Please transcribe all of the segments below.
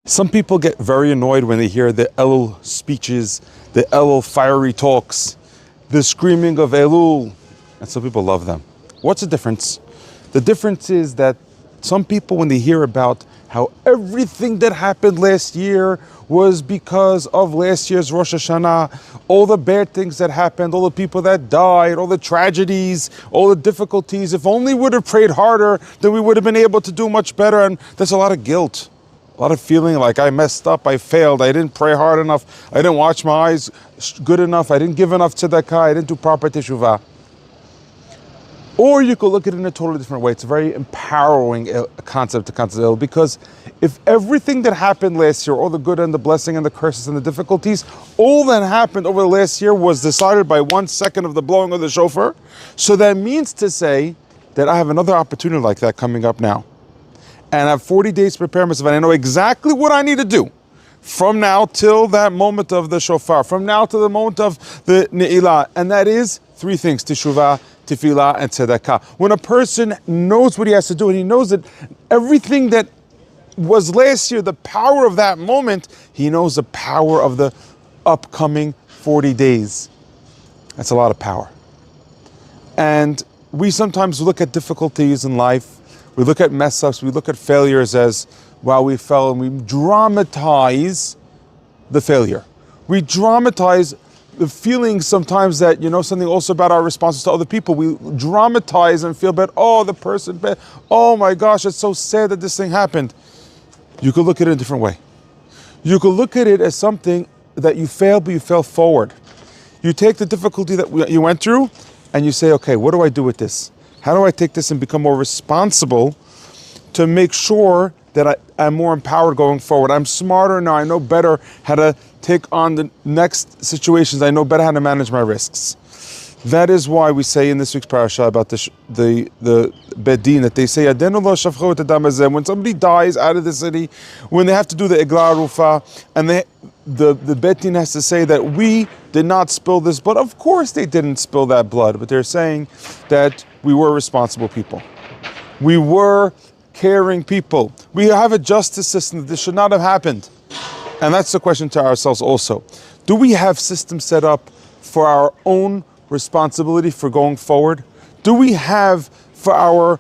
Some people get very annoyed when they hear the Elul speeches, the Elul fiery talks, the screaming of Elul, and some people love them. What's the difference? The difference is that some people, when they hear about how everything that happened last year was because of last year's Rosh Hashanah, all the bad things that happened, all the people that died, all the tragedies, all the difficulties, if only we would have prayed harder, then we would have been able to do much better. And there's a lot of guilt, a lot of feeling like I messed up, I failed, I didn't pray hard enough, I didn't watch my eyes good enough, I didn't give enough tzedakah, I didn't do proper teshuvah. Or you could look at it in a totally different way. It's a very empowering concept to consider, because if everything that happened last year, all the good and the blessing and the curses and the difficulties, all that happened over the last year was decided by 1 second of the blowing of the shofar, so that means to say that I have another opportunity like that coming up now. And I have 40 days to prepare myself, and I know exactly what I need to do from now till that moment of the shofar, from now to the moment of the ne'ilah, and that is 3 things: teshuvah, tefillah, and tzedakah. When a person knows what he has to do, and he knows that everything that was last year, the power of that moment, he knows the power of the upcoming 40 days. That's a lot of power. And we sometimes look at difficulties in life, we look at mess-ups, we look at failures as, wow, we fell, and we dramatize the failure. We dramatize the feeling sometimes that, something also about our responses to other people. We dramatize and feel bad. Oh, the person, bad. Oh my gosh, it's so sad that this thing happened. You could look at it a different way. You could look at it as something that you failed, but you fell forward. You take the difficulty that you went through, and you say, okay, what do I do with this? How do I take this and become more responsible to make sure that I'm more empowered going forward? I'm smarter now. I know better how to take on the next situations. I know better how to manage my risks. That is why we say in this week's parasha about the bedin, that they say, when somebody dies out of the city, when they have to do the igla rufa, and the bedin has to say that we did not spill this blood. Of course they didn't spill that blood, but they're saying that we were responsible people. We were caring people. We have a justice system that this should not have happened. And that's the question to ourselves also. Do we have systems set up for our own responsibility for going forward? Do we have for our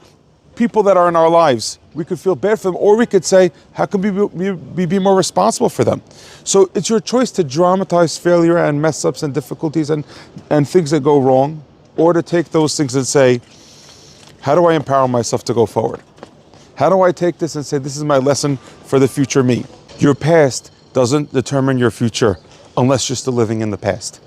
people that are in our lives? We could feel bad for them, or we could say, how can we be more responsible for them? So it's your choice to dramatize failure and mess ups and difficulties and things that go wrong, or to take those things and say, how do I empower myself to go forward? How do I take this and say, this is my lesson for the future me? Your past doesn't determine your future unless you're still living in the past.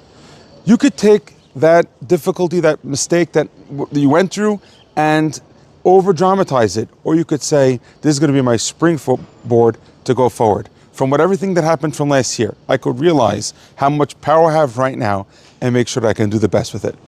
You could take that difficulty, that mistake that you went through, and over-dramatize it. Or you could say, this is going to be my springboard to go forward. From everything that happened from last year, I could realize how much power I have right now and make sure that I can do the best with it.